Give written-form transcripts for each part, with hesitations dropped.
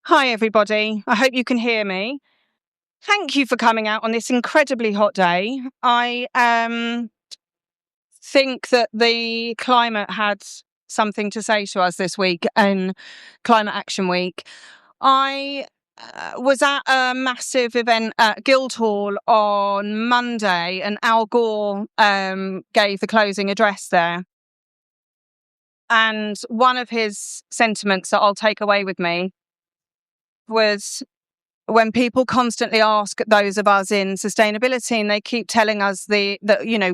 Hi, everybody. I hope you can hear me. Thank you for coming out on this incredibly hot day. I think that the climate had something to say to us this week in Climate Action Week. I was at a massive event at Guildhall on Monday, and Al Gore gave the closing address there. And one of his sentiments that I'll take away with me was when people constantly ask those of us in sustainability and they keep telling us that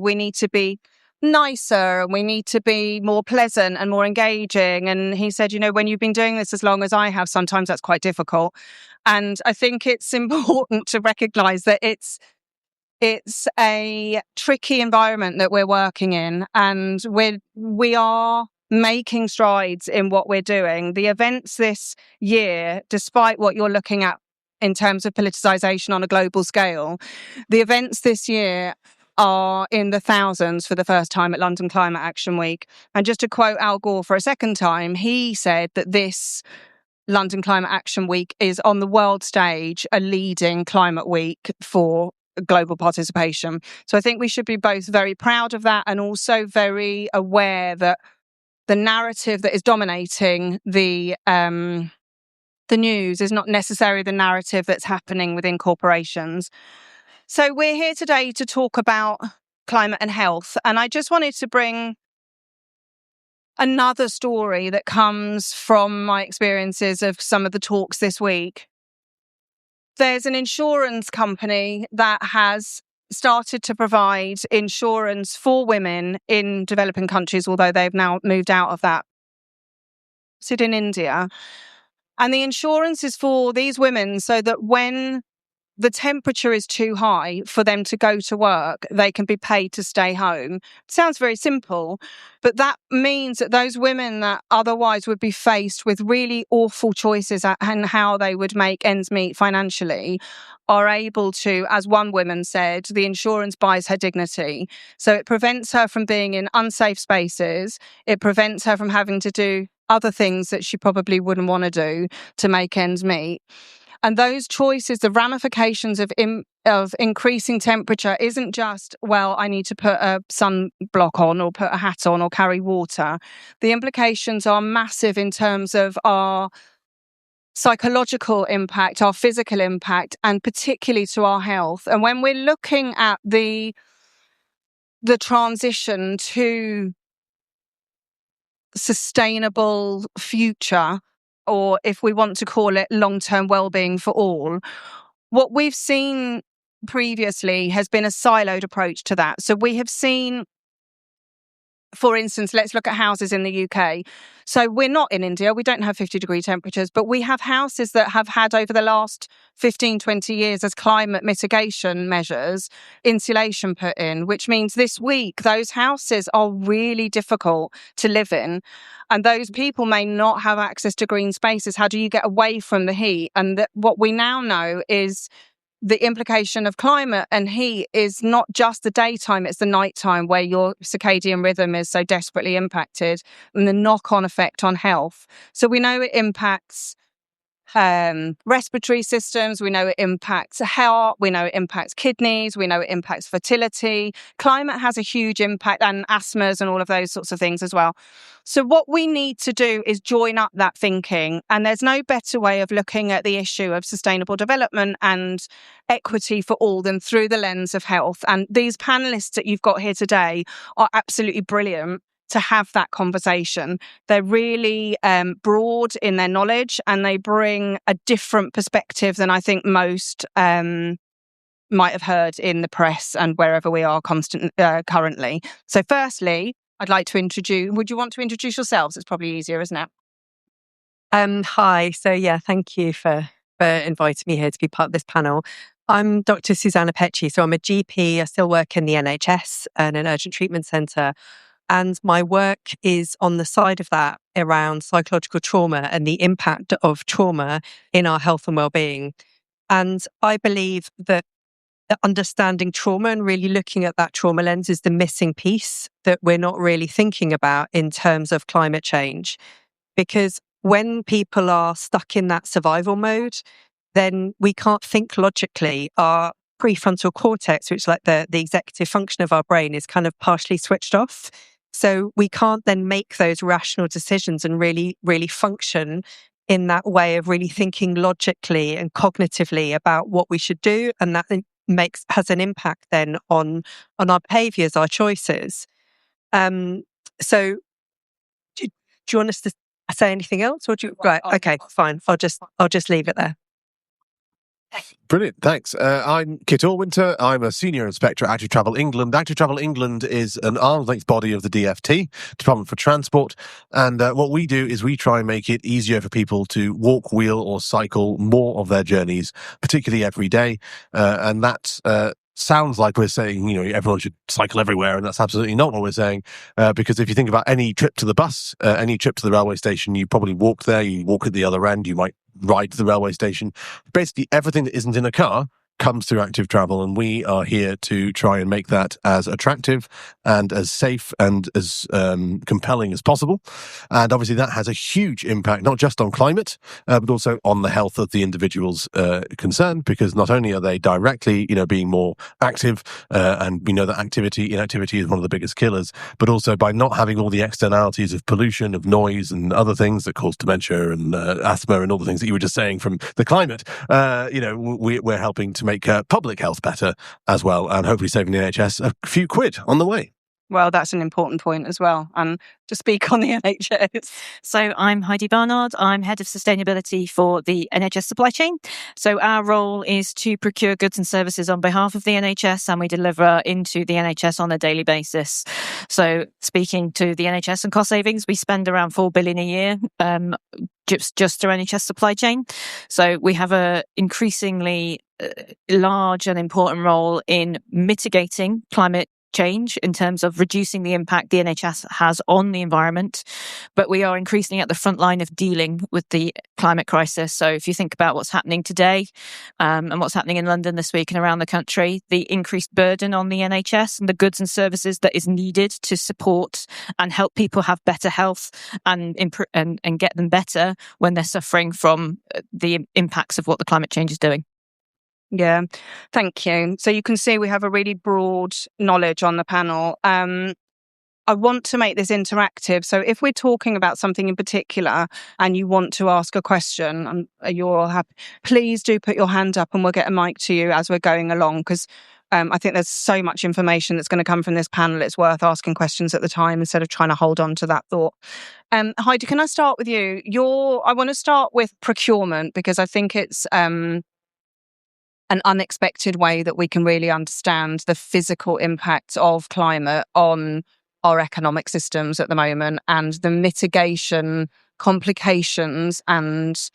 we need to be nicer and we need to be more pleasant and more engaging. And he said, when you've been doing this as long as I have, sometimes that's quite difficult. And I think it's important to recognize that it's a tricky environment that we're working in, and we are making strides in what we're doing. The events this year, despite what you're looking at in terms of politicization on a global scale, the events this year are in the thousands for the first time at London Climate Action Week. And just to quote Al Gore for a second time, he said that this London Climate Action Week is on the world stage a leading climate week for global participation. So I think we should be both very proud of that and also very aware that the narrative that is dominating the news is not necessarily the narrative that's happening within corporations. So we're here today to talk about climate and health. And I just wanted to bring another story that comes from my experiences of some of the talks this week. There's an insurance company that has started to provide insurance for women in developing countries, although they've now moved out of that. It's in India. And the insurance is for these women so that when the temperature is too high for them to go to work, they can be paid to stay home. It sounds very simple, but that means that those women that otherwise would be faced with really awful choices and how they would make ends meet financially are able to, as one woman said, the insurance buys her dignity. So it prevents her from being in unsafe spaces. It prevents her from having to do other things that she probably wouldn't want to do to make ends meet. And those choices, the ramifications of increasing temperature isn't just, well, I need to put a sunblock on or put a hat on or carry water. The implications are massive in terms of our psychological impact, our physical impact, and particularly to our health. And when we're looking at the transition to sustainable future, or if we want to call it long-term well-being for all, what we've seen previously has been a siloed approach to that. So we have seen, for instance, let's look at houses in the UK. So we're not in India, we don't have 50-degree temperatures, but we have houses that have had over the last 15, 20 years as climate mitigation measures, insulation put in, which means this week those houses are really difficult to live in. And those people may not have access to green spaces. How do you get away from the heat? And what we now know is the implication of climate and heat is not just the daytime, it's the nighttime where your circadian rhythm is so desperately impacted, and the knock-on effect on health. So we know it impacts respiratory systems, we know it impacts heart, we know it impacts kidneys, we know it impacts fertility. Climate has a huge impact, and asthmas and all of those sorts of things as well. So what we need to do is join up that thinking, and there's no better way of looking at the issue of sustainable development and equity for all than through the lens of health. And these panelists that you've got here today are absolutely brilliant to have that conversation. They're really broad in their knowledge, and they bring a different perspective than I think most might have heard in the press and wherever we are currently. So firstly, I'd like to introduce, would you want to introduce yourselves? It's probably easier, isn't it? Hi. So thank you for inviting me here to be part of this panel. I'm Dr. Susanna Pecci. So I'm a GP. I still work in the NHS and an urgent treatment centre. And my work is on the side of that around psychological trauma and the impact of trauma in our health and well-being. And I believe that understanding trauma and really looking at that trauma lens is the missing piece that we're not really thinking about in terms of climate change. Because when people are stuck in that survival mode, then we can't think logically. Our prefrontal cortex, which is like the executive function of our brain, is kind of partially switched off. So we can't then make those rational decisions and really, really function in that way of really thinking logically and cognitively about what we should do. And that has an impact then on our behaviors, our choices. So do you want us to say anything else, or do you? Right, okay, fine. I'll just leave it there. Brilliant, thanks. I'm Kit Allwinter. I'm a senior inspector at Active Travel England. Active Travel England is an arm's length body of the DFT, Department for Transport. And what we do is we try and make it easier for people to walk, wheel or cycle more of their journeys, particularly every day. And that sounds like we're saying, everyone should cycle everywhere, and that's absolutely not what we're saying. Because if you think about any trip to the bus, any trip to the railway station, you probably walk there, you walk at the other end, you might ride to the railway station. Basically, everything that isn't in a car comes through Active Travel, and we are here to try and make that as attractive and as safe and as compelling as possible. And obviously that has a huge impact, not just on climate, but also on the health of the individuals concerned, because not only are they directly, being more active, and we know that inactivity is one of the biggest killers, but also by not having all the externalities of pollution, of noise and other things that cause dementia and asthma and all the things that you were just saying from the climate, we're helping to make public health better as well, and hopefully saving the NHS a few quid on the way. Well, that's an important point as well. And to speak on the NHS. So I'm Heidi Barnard. I'm Head of Sustainability for the NHS Supply Chain. So our role is to procure goods and services on behalf of the NHS, and we deliver into the NHS on a daily basis. So speaking to the NHS and cost savings, we spend around 4 billion a year just through NHS Supply Chain. So we have a increasingly large and important role in mitigating climate change in terms of reducing the impact the NHS has on the environment, but we are increasingly at the front line of dealing with the climate crisis. So if you think about what's happening today and what's happening in London this week and around the country, the increased burden on the NHS and the goods and services that is needed to support and help people have better health and get them better when they're suffering from the impacts of what the climate change is doing. Yeah, thank you. So you can see we have a really broad knowledge on the panel. I want to make this interactive. So if we're talking about something in particular and you want to ask a question and you're all happy, please do put your hand up and we'll get a mic to you as we're going along, because I think there's so much information that's going to come from this panel. It's worth asking questions at the time instead of trying to hold on to that thought. Heidi, can I start with you? I want to start with procurement, because I think it's an unexpected way that we can really understand the physical impacts of climate on our economic systems at the moment, and the mitigation complications and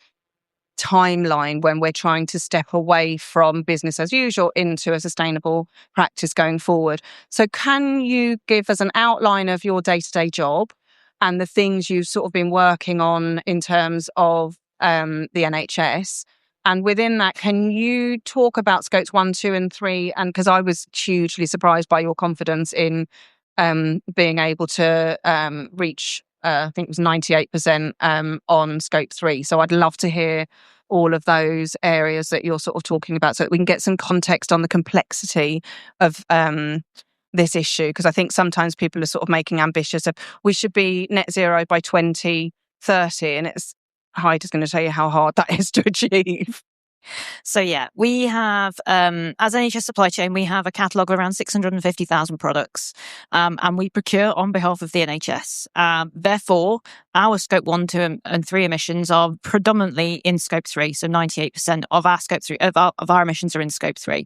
timeline when we're trying to step away from business as usual into a sustainable practice going forward. So can you give us an outline of your day-to-day job and the things you've sort of been working on in terms of the NHS? And within that, can you talk about scopes 1, 2 and 3? And because I was hugely surprised by your confidence in being able to reach, I think it was 98% on scope 3. So I'd love to hear all of those areas that you're sort of talking about so that we can get some context on the complexity of this issue. Because I think sometimes people are sort of making ambitious of, we should be net zero by 2030. And Heidi's going to tell you how hard that is to achieve. So yeah, we have, as NHS Supply Chain, we have a catalogue of around 650,000 products, and we procure on behalf of the NHS. Therefore, our scope 1, 2 and 3 emissions are predominantly in scope 3. So 98% of our scope 3 of our emissions are in scope 3.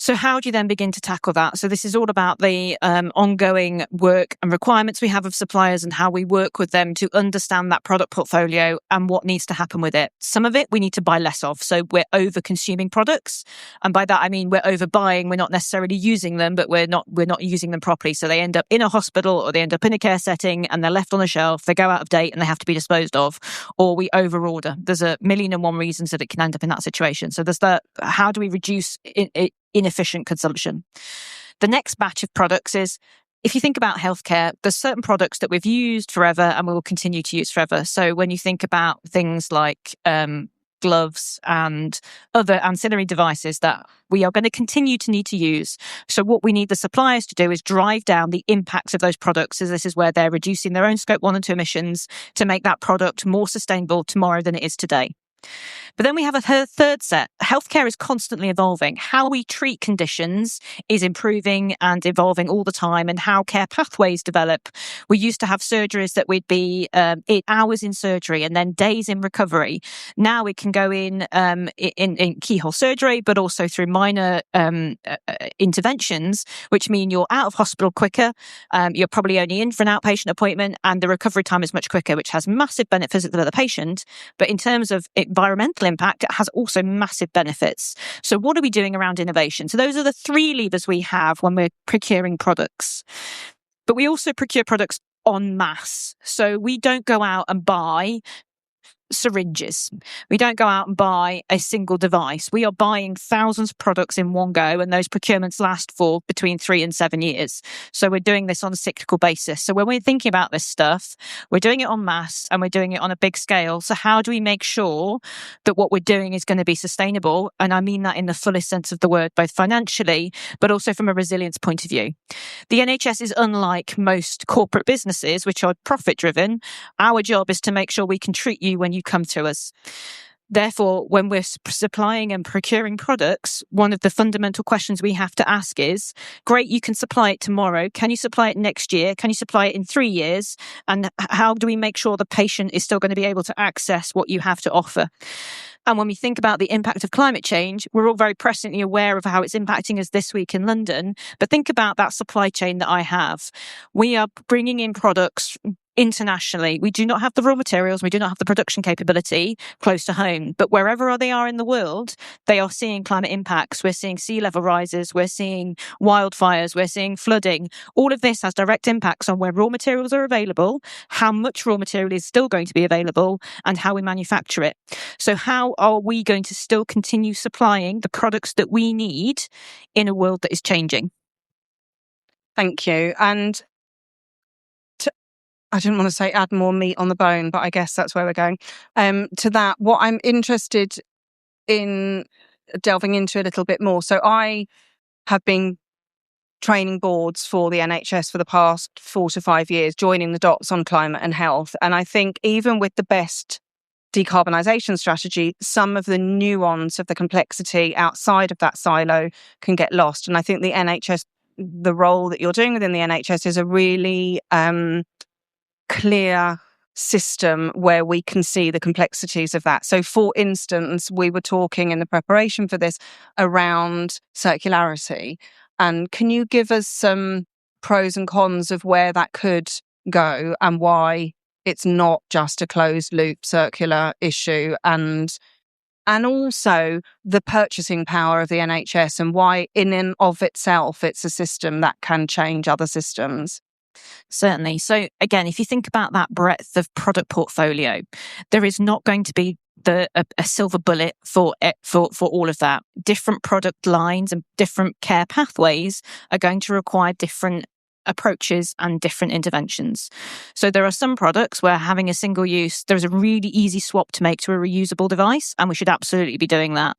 So how do you then begin to tackle that? So this is all about the ongoing work and requirements we have of suppliers and how we work with them to understand that product portfolio and what needs to happen with it. Some of it we need to buy less of. So we're over consuming products. And by that, I mean, we're overbuying. We're not necessarily using them, but we're not using them properly. So they end up in a hospital or they end up in a care setting and they're left on a shelf. They go out of date and they have to be disposed of, or we overorder. There's a million and one reasons that it can end up in that situation. So there's how do we reduce inefficient consumption? The next batch of products is if you think about healthcare, there's certain products that we've used forever and we will continue to use forever. So when you think about things like gloves and other ancillary devices that we are going to continue to need to use. So what we need the suppliers to do is drive down the impacts of those products, as this is where they're reducing their own scope 1 and 2 emissions to make that product more sustainable tomorrow than it is today. But then we have a third set. Healthcare is constantly evolving. How we treat conditions is improving and evolving all the time, and how care pathways develop. We used to have surgeries that we'd be 8 hours in surgery and then days in recovery. Now we can go in keyhole surgery, but also through minor interventions, which mean you're out of hospital quicker. You're probably only in for an outpatient appointment, and the recovery time is much quicker, which has massive benefits for the patient. But in terms of environmental impact, it has also massive benefits. So what are we doing around innovation? So those are the 3 levers we have when we're procuring products. But we also procure products en masse. So we don't go out and buy syringes. We don't go out and buy a single device. We are buying thousands of products in one go, and those procurements last for between 3 and 7 years. So we're doing this on a cyclical basis. So when we're thinking about this stuff, we're doing it en masse and we're doing it on a big scale. So how do we make sure that what we're doing is going to be sustainable? And I mean that in the fullest sense of the word, both financially, but also from a resilience point of view. The NHS is unlike most corporate businesses, which are profit driven. Our job is to make sure we can treat you when you come to us. Therefore, when we're supplying and procuring products, one of the fundamental questions we have to ask is, great, you can supply it tomorrow. Can you supply it next year? Can you supply it in 3 years? And how do we make sure the patient is still going to be able to access what you have to offer? And when we think about the impact of climate change, we're all very presently aware of how it's impacting us this week in London. But think about that supply chain that I have. We are bringing in products internationally. We do not have the raw materials. We do not have the production capability close to home. But wherever they are in the world, they are seeing climate impacts. We're seeing sea level rises. We're seeing wildfires. We're seeing flooding. All of this has direct impacts on where raw materials are available, how much raw material is still going to be available, and how we manufacture it. So how are we going to still continue supplying the products that we need in a world that is changing? Thank you. And I didn't want to say add more meat on the bone, but I guess that's where we're going. To that, what I'm interested in delving into a little bit more. So I have been training boards for the NHS for the past 4 to 5 years, joining the dots on climate and health. And I think even with the best decarbonisation strategy, some of the nuance of the complexity outside of that silo can get lost. And I think the NHS, the role that you're doing within the NHS is a really clear system where we can see the complexities of that. So, for instance, we were talking in the preparation for this around circularity. And can you give us some pros and cons of where that could go and why it's not just a closed loop circular issue, and also the purchasing power of the NHS and why in and of itself it's a system that can change other systems? Certainly. So again, if you think about that breadth of product portfolio, there is not going to be a silver bullet for all of that. Different product lines and different care pathways are going to require different approaches and different interventions. So there are some products where having a single use, there's a really easy swap to make to a reusable device, and we should absolutely be doing that.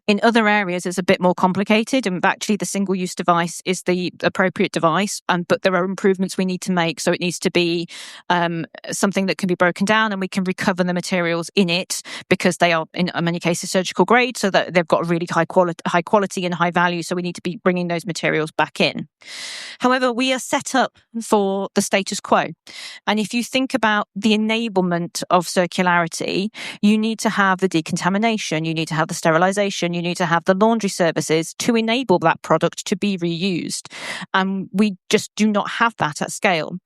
In other areas, it's a bit more complicated, and actually the single-use device is the appropriate device, but there are improvements we need to make. So it needs to be something that can be broken down and we can recover the materials in it, because they are, in many cases, surgical grade, so that they've got really high quality and high value. So we need to be bringing those materials back in. However, we are set up for the status quo. And if you think about the enablement of circularity, you need to have the decontamination, you need to have the sterilization, you need to have the laundry services to enable that product to be reused. And we just do not have that at scale.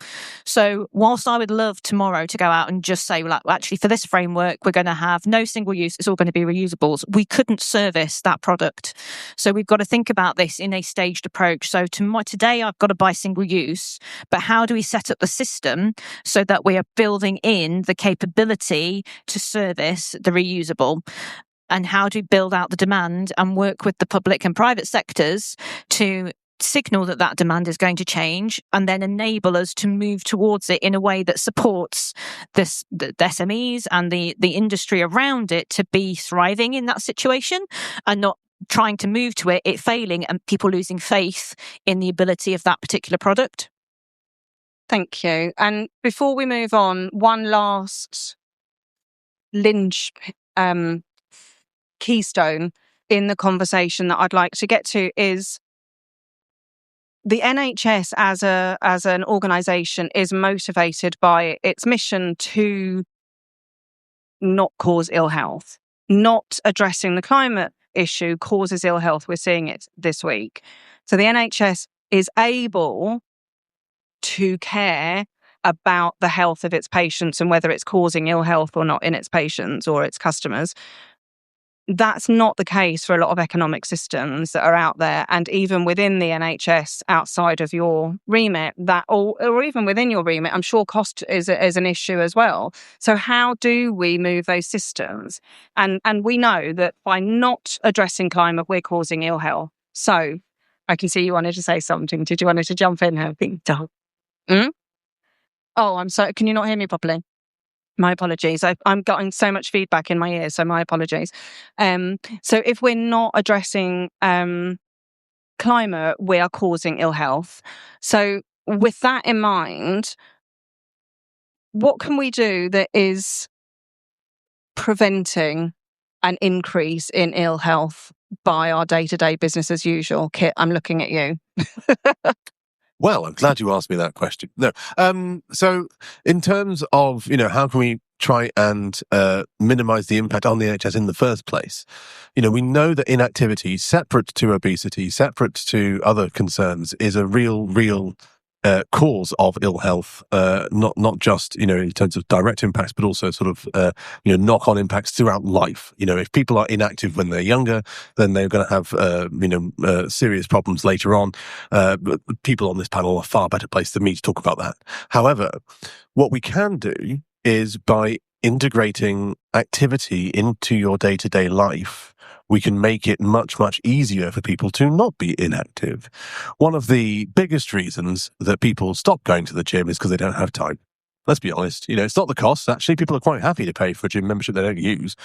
So whilst I would love tomorrow to go out and just say, well, actually for this framework, we're going to have no single use, it's all going to be reusables, we couldn't service that product. So we've got to think about this in a staged approach. So today I've got to buy single use, but how do we set up the system so that we are building in the capability to service the reusable? And how do we build out the demand and work with the public and private sectors to signal that demand is going to change, and then enable us to move towards it in a way that supports the SMEs and the industry around it to be thriving in that situation, and not trying to move to it failing and people losing faith in the ability of that particular product. Thank you. And before we move on, one last keystone in the conversation that I'd like to get to is the NHS as an organisation is motivated by its mission to not cause ill health. Not addressing the climate issue causes ill health. We're seeing it this week. So the NHS is able to care about the health of its patients and whether it's causing ill health or not in its patients or its customers. That's not the case for a lot of economic systems that are out there, and even within the NHS, outside of your remit, or even within your remit, I'm sure cost is an issue as well. So how do we move those systems? And we know that by not addressing climate, we're causing ill health. So I can see you wanted to say something. Did you want to jump in here? Oh, I'm sorry. Can you not hear me properly? My apologies. I'm getting so much feedback in my ears, so my apologies. So if we're not addressing climate, we are causing ill health. So with that in mind, what can we do that is preventing an increase in ill health by our day-to-day business as usual? Kit, I'm looking at you. Well, I'm glad you asked me that question. No, so in terms of, how can we try and minimize the impact on the NHS in the first place? We know that inactivity, separate to obesity, separate to other concerns, is a real cause of ill health, not just, in terms of direct impacts, but also sort of, knock-on impacts throughout life. If people are inactive when they're younger, then they're going to have, serious problems later on. But people on this panel are far better placed than me to talk about that. However, what we can do is by integrating activity into your day-to-day life, we can make it much, much easier for people to not be inactive. One of the biggest reasons that people stop going to the gym is because they don't have time. Let's be honest, it's not the cost. Actually, people are quite happy to pay for a gym membership they don't use.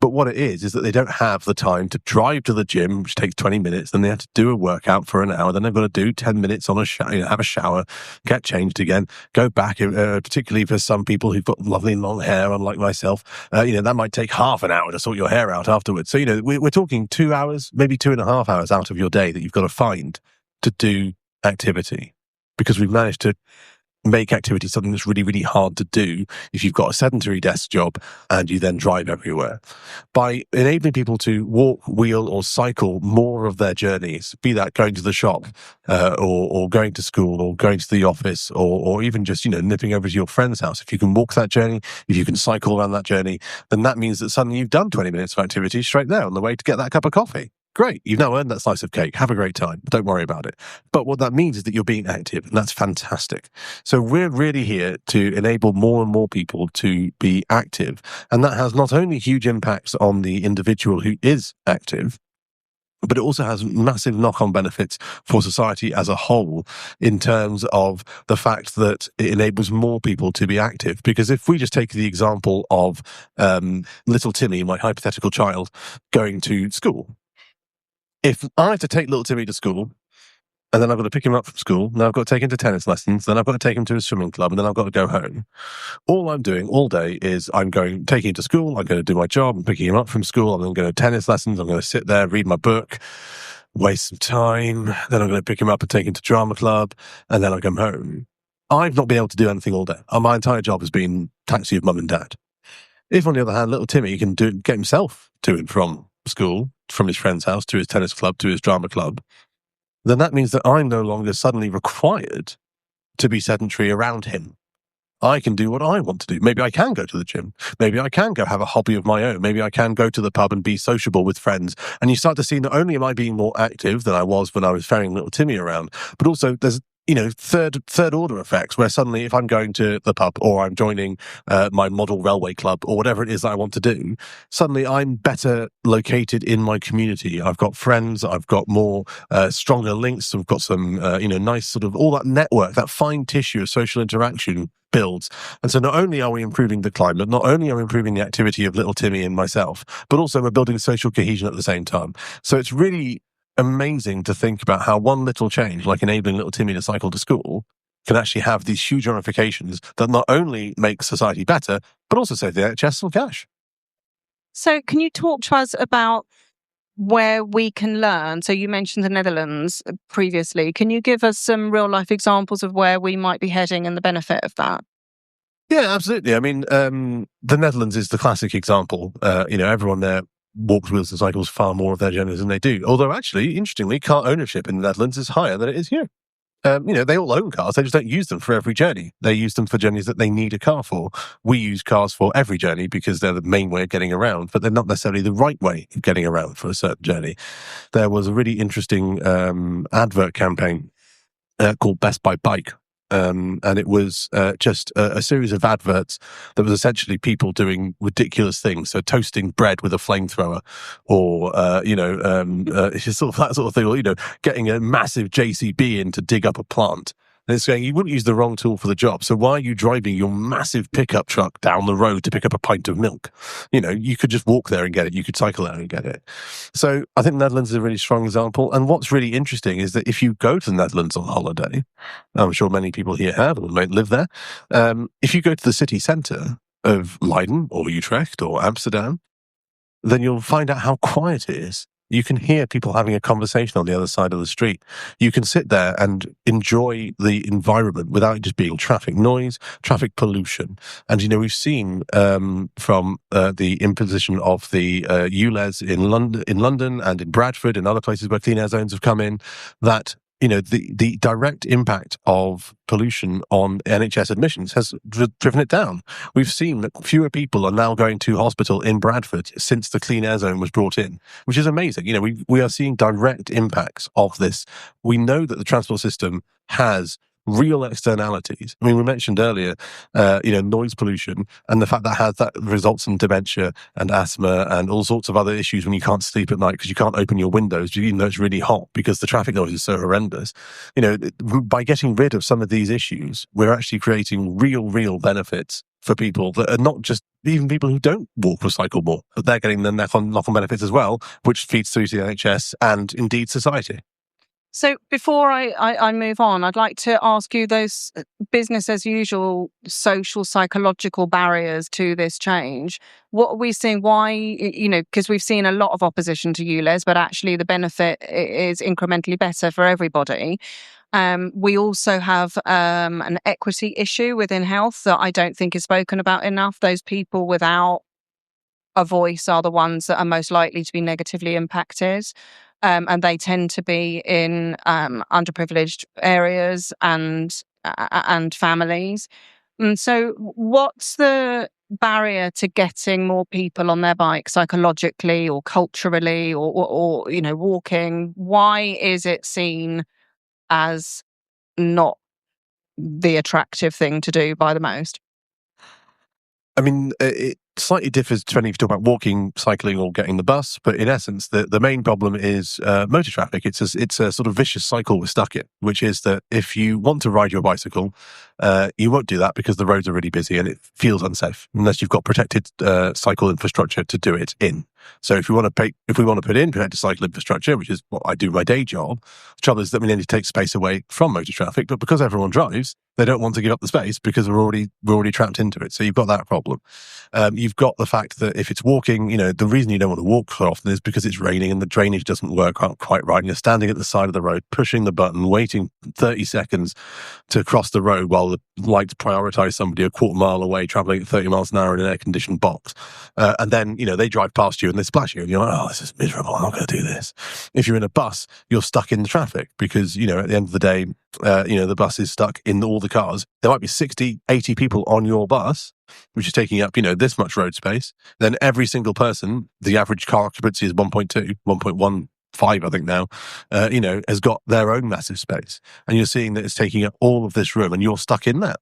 But what it is that they don't have the time to drive to the gym, which takes 20 minutes. Then they have to do a workout for an hour. Then they've got to do 10 minutes on have a shower, get changed again, go back, particularly for some people who've got lovely long hair, unlike myself. That might take half an hour to sort your hair out afterwards. So, we're talking 2 hours, maybe 2.5 hours out of your day that you've got to find to do activity, because we've managed to make activity something that's really, really hard to do if you've got a sedentary desk job and you then drive everywhere. By enabling people to walk, wheel, or cycle more of their journeys, be that going to the shop or going to school or going to the office or even just, nipping over to your friend's house. If you can walk that journey, if you can cycle around that journey, then that means that suddenly you've done 20 minutes of activity straight there on the way to get that cup of coffee. Great. You've now earned that slice of cake. Have a great time. Don't worry about it. But what that means is that you're being active, and that's fantastic. So we're really here to enable more and more people to be active. And that has not only huge impacts on the individual who is active, but it also has massive knock-on benefits for society as a whole in terms of the fact that it enables more people to be active. Because if we just take the example of little Timmy, my hypothetical child, going to school, if I have to take little Timmy to school, and then I've got to pick him up from school, then I've got to take him to tennis lessons, then I've got to take him to a swimming club, and then I've got to go home. All I'm doing all day is taking him to school, I'm going to do my job, I'm picking him up from school, I'm then going to tennis lessons, I'm going to sit there, read my book, waste some time, then I'm going to pick him up and take him to drama club, and then I come home. I've not been able to do anything all day. My entire job has been taxi of mum and dad. If, on the other hand, little Timmy can get himself to and from school, from his friend's house to his tennis club to his drama club, then that means that I'm no longer suddenly required to be sedentary around him. I can do what I want to do. Maybe I can go to the gym. Maybe I can go have a hobby of my own. Maybe I can go to the pub and be sociable with friends. And you start to see not only am I being more active than I was when I was ferrying little Timmy around, but also there's third order effects where suddenly if I'm going to the pub or I'm joining my model railway club or whatever it is that I want to do, suddenly I'm better located in my community. I've got friends, I've got more stronger links, I've got some nice sort of all that network, that fine tissue of social interaction builds. And so not only are we improving the climate, not only are we improving the activity of little Timmy and myself, but also we're building social cohesion at the same time. So it's really amazing to think about how one little change, like enabling little Timmy to cycle to school, can actually have these huge ramifications that not only make society better, but also save the NHS some cash. So can you talk to us about where we can learn? So you mentioned the Netherlands previously. Can you give us some real life examples of where we might be heading and the benefit of that? Yeah, absolutely. I mean, the Netherlands is the classic example. Everyone there walks, wheels and cycles far more of their journeys than they do. Although actually, interestingly, car ownership in the Netherlands is higher than it is here. They all own cars. They just don't use them for every journey. They use them for journeys that they need a car for. We use cars for every journey because they're the main way of getting around, but they're not necessarily the right way of getting around for a certain journey. There was a really interesting advert campaign called Best Buy Bike. And it was just a series of adverts that was essentially people doing ridiculous things. So toasting bread with a flamethrower, or it's just sort of that sort of thing. Or getting a massive JCB in to dig up a plant. And it's saying you wouldn't use the wrong tool for the job. So why are you driving your massive pickup truck down the road to pick up a pint of milk? You could just walk there and get it. You could cycle there and get it. So I think the Netherlands is a really strong example. And what's really interesting is that if you go to the Netherlands on holiday, I'm sure many people here have or might live there. If you go to the city centre of Leiden or Utrecht or Amsterdam, then you'll find out how quiet it is. You can hear people having a conversation on the other side of the street. You can sit there and enjoy the environment without it just being traffic noise, traffic pollution. And, we've seen from the imposition of the ULEZ in London and in Bradford and other places where clean air zones have come in, that the direct impact of pollution on NHS admissions has driven it down. We've seen that fewer people are now going to hospital in Bradford since the clean air zone was brought in, which is amazing. We are seeing direct impacts of this. We know that the transport system has real externalities. I mean, we mentioned earlier, noise pollution and the fact that results in dementia and asthma and all sorts of other issues when you can't sleep at night because you can't open your windows, even though it's really hot because the traffic noise is so horrendous. By getting rid of some of these issues, we're actually creating real benefits for people that are not just even people who don't walk or cycle more, but they're getting the knock-on benefits as well, which feeds through to the NHS and indeed society. So before I move on, I'd like to ask you those business as usual social psychological barriers to this change. What are we seeing? Why, because we've seen a lot of opposition to ULEZ, but actually the benefit is incrementally better for everybody. We also have an equity issue within health that I don't think is spoken about enough. Those people without a voice are the ones that are most likely to be negatively impacted. And they tend to be in underprivileged areas and families. And so what's the barrier to getting more people on their bikes psychologically or culturally or walking? Why is it seen as not the attractive thing to do by the most? I mean, it slightly differs depending if you talk about walking, cycling, or getting the bus. But in essence, the main problem is motor traffic. It's a sort of vicious cycle we're stuck in, which is that if you want to ride your bicycle, you won't do that because the roads are really busy and it feels unsafe unless you've got protected cycle infrastructure to do it in. So if we want to put in protected cycle infrastructure, which is what I do my day job, the trouble is that we need to take space away from motor traffic. But because everyone drives, they don't want to give up the space because we're already trapped into it. So you've got that problem. You've got the fact that if it's walking, the reason you don't want to walk so often is because it's raining and the drainage doesn't work out quite right. And you're standing at the side of the road, pushing the button, waiting 30 seconds to cross the road while the lights prioritize somebody a quarter mile away, traveling at 30 miles an hour in an air-conditioned box. And then, they drive past you and they splash you and you're like, oh, this is miserable. I'm not going to do this. If you're in a bus, you're stuck in the traffic because, at the end of the day, the bus is stuck in all the cars. There might be 60, 80 people on your bus, which is taking up, this much road space. Then every single person, the average car occupancy is 1.2, 1.15 5, I think now, has got their own massive space. And you're seeing that it's taking up all of this room and you're stuck in that.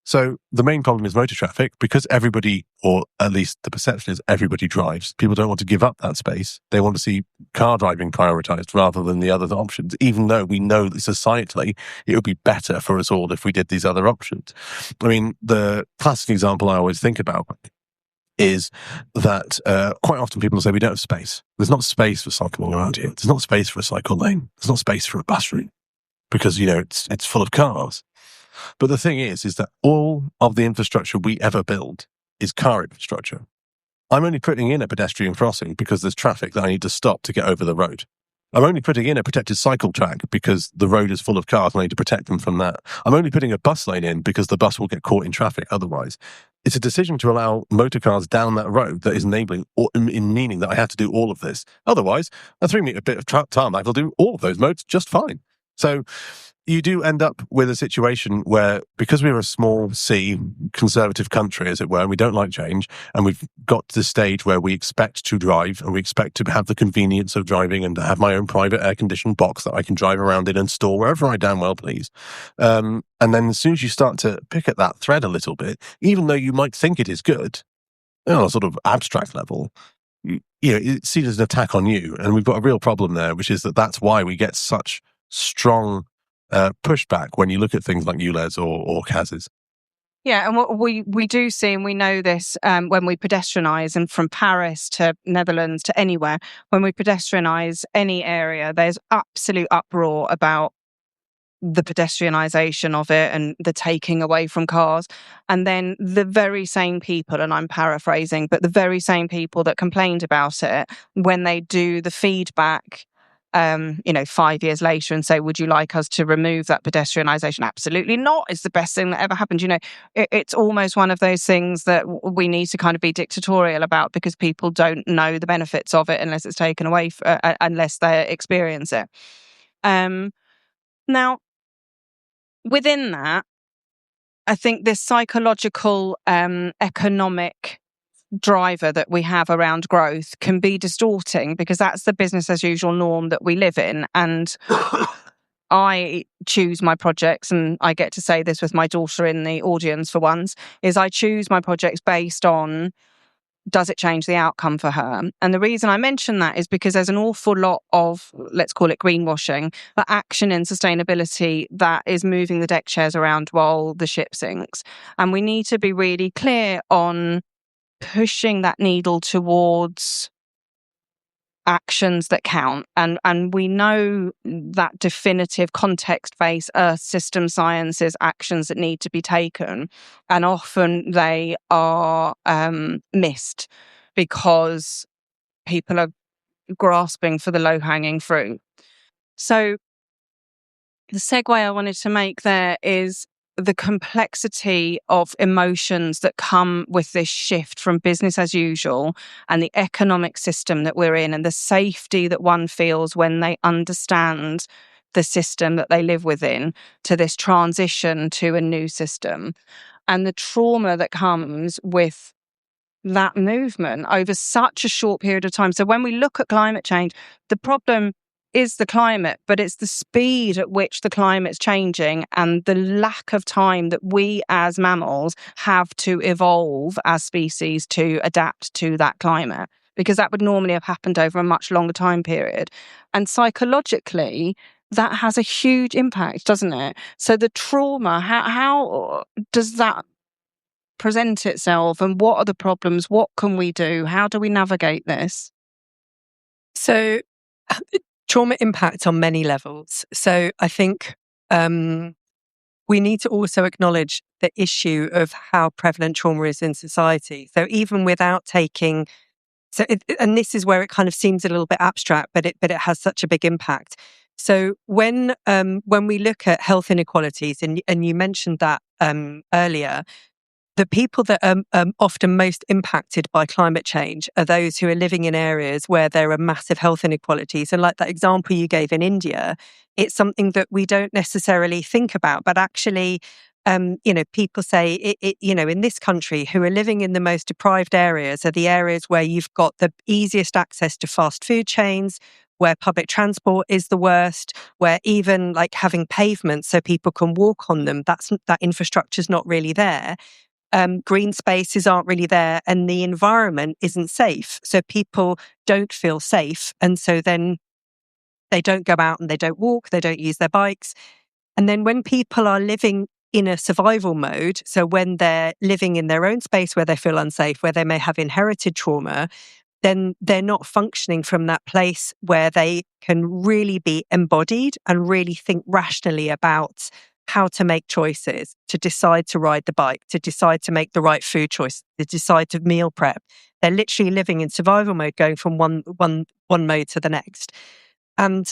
So the main problem is motor traffic, because everybody, or at least the perception is everybody drives. People don't want to give up that space. They want to see car driving prioritized rather than the other options, even though we know that societally it would be better for us all if we did these other options. I mean, the classic example I always think about is that quite often people say we don't have space. There's not space for cycling around here. There's not space for a cycle lane. There's not space for a bus route because, it's full of cars. But the thing is that all of the infrastructure we ever build is car infrastructure. I'm only putting in a pedestrian crossing because there's traffic that I need to stop to get over the road. I'm only putting in a protected cycle track because the road is full of cars and I need to protect them from that. I'm only putting a bus lane in because the bus will get caught in traffic otherwise. It's a decision to allow motor cars down that road that is enabling, or in meaning that I have to do all of this. Otherwise, a 3-meter bit of tarmac will do all of those modes just fine. So you do end up with a situation where, because we're a small C conservative country, as it were, and we don't like change, and we've got to the stage where we expect to drive and we expect to have the convenience of driving and to have my own private air-conditioned box that I can drive around in and store wherever I damn well please. And then as soon as you start to pick at that thread a little bit, even though you might think it is good, on a sort of abstract level, it's seen as an attack on you. And we've got a real problem there, which is that's why we get such strong pushback when you look at things like ULEZ or CASs. Yeah, and what we do see, and we know this when we pedestrianise, and from Paris to Netherlands to anywhere, when we pedestrianise any area, there's absolute uproar about the pedestrianisation of it and the taking away from cars. And then the very same people, and I'm paraphrasing, but the very same people that complained about it, when they do the feedback 5 years later and say, would you like us to remove that pedestrianisation? Absolutely not. It's the best thing that ever happened. It's almost one of those things that we need to kind of be dictatorial about, because people don't know the benefits of it unless it's taken away, unless they experience it. Now, within that, I think this psychological, economic driver that we have around growth can be distorting, because that's the business as usual norm that we live in. And I choose my projects, and I get to say this with my daughter in the audience for once, is I choose my projects based on, does it change the outcome for her? And the reason I mention that is because there's an awful lot of, let's call it greenwashing, but action in sustainability that is moving the deck chairs around while the ship sinks. And we need to be really clear on pushing that needle towards actions that count. And we know that definitive context-based earth system sciences actions that need to be taken. And often they are missed because people are grasping for the low-hanging fruit. So the segue I wanted to make there is the complexity of emotions that come with this shift from business as usual and the economic system that we're in, and the safety that one feels when they understand the system that they live within, to this transition to a new system, and the trauma that comes with that movement over such a short period of time. So when we look at climate change, the problem is the climate, but it's the speed at which the climate's changing and the lack of time that we as mammals have to evolve as species to adapt to that climate, because that would normally have happened over a much longer time period. And psychologically, that has a huge impact, doesn't it? So the trauma, how does that present itself, and what are the problems? What can we do? How do we navigate this? So trauma impacts on many levels. So I think we need to also acknowledge the issue of how prevalent trauma is in society. So even without taking, and this is where it kind of seems a little bit abstract, but it has such a big impact. So when we look at health inequalities, and you mentioned that earlier, the people that are often most impacted by climate change are those who are living in areas where there are massive health inequalities. And like that example you gave in India, it's something that we don't necessarily think about, but actually, people say, in this country, who are living in the most deprived areas are the areas where you've got the easiest access to fast food chains, where public transport is the worst, where even like having pavements so people can walk on them, that infrastructure's not really there. Green spaces aren't really there, and the environment isn't safe. So people don't feel safe. And so then they don't go out and they don't walk, they don't use their bikes. And then when people are living in a survival mode, so when they're living in their own space where they feel unsafe, where they may have inherited trauma, then they're not functioning from that place where they can really be embodied and really think rationally about how to make choices, to decide to ride the bike, to decide to make the right food choice, to decide to meal prep. They're literally living in survival mode, going from one mode to the next. And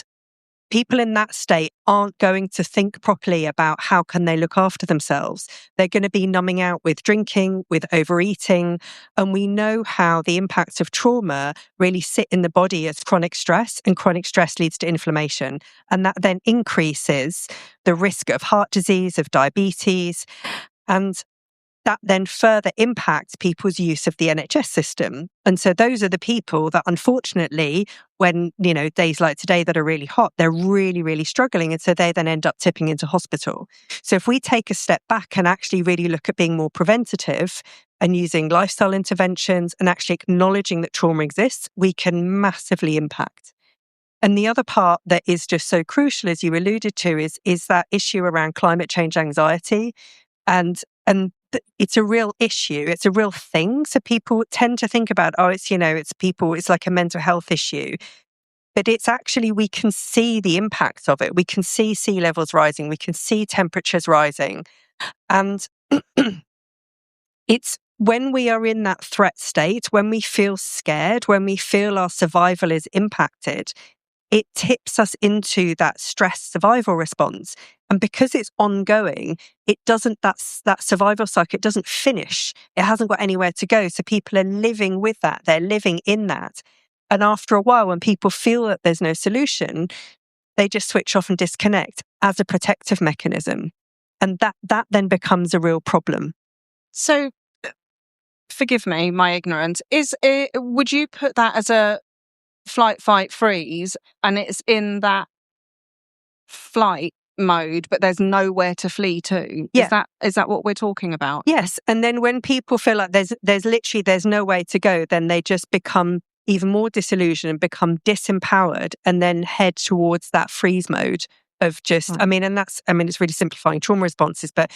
people in that state aren't going to think properly about how can they look after themselves. They're going to be numbing out with drinking, with overeating. And we know how the impacts of trauma really sit in the body as chronic stress, and chronic stress leads to inflammation. And that then increases the risk of heart disease, of diabetes. And that then further impacts people's use of the NHS system. And so those are the people that, unfortunately, when, days like today that are really hot, they're really, really struggling. And so they then end up tipping into hospital. So if we take a step back and actually really look at being more preventative and using lifestyle interventions and actually acknowledging that trauma exists, we can massively impact. And the other part that is just so crucial, as you alluded to, is that issue around climate change anxiety. And it's a real issue. It's a real thing. So people tend to think about, it's like a mental health issue. But it's actually, we can see the impacts of it. We can see sea levels rising. We can see temperatures rising. And it's when we are in that threat state, when we feel scared, when we feel our survival is impacted, it tips us into that stress survival response. And because it's ongoing, it doesn't, that survival cycle, it doesn't finish. It hasn't got anywhere to go. So people are living with that. They're living in that. And after a while, when people feel that there's no solution, they just switch off and disconnect as a protective mechanism. And that then becomes a real problem. So, forgive me, my ignorance. Would you put that as a flight, fight, freeze, and it's in that flight mode, but there's nowhere to flee to? Yeah. Is that what we're talking about? Yes. And then when people feel like there's no way to go, then they just become even more disillusioned and become disempowered, and then head towards that freeze mode of just, it's really simplifying trauma responses, but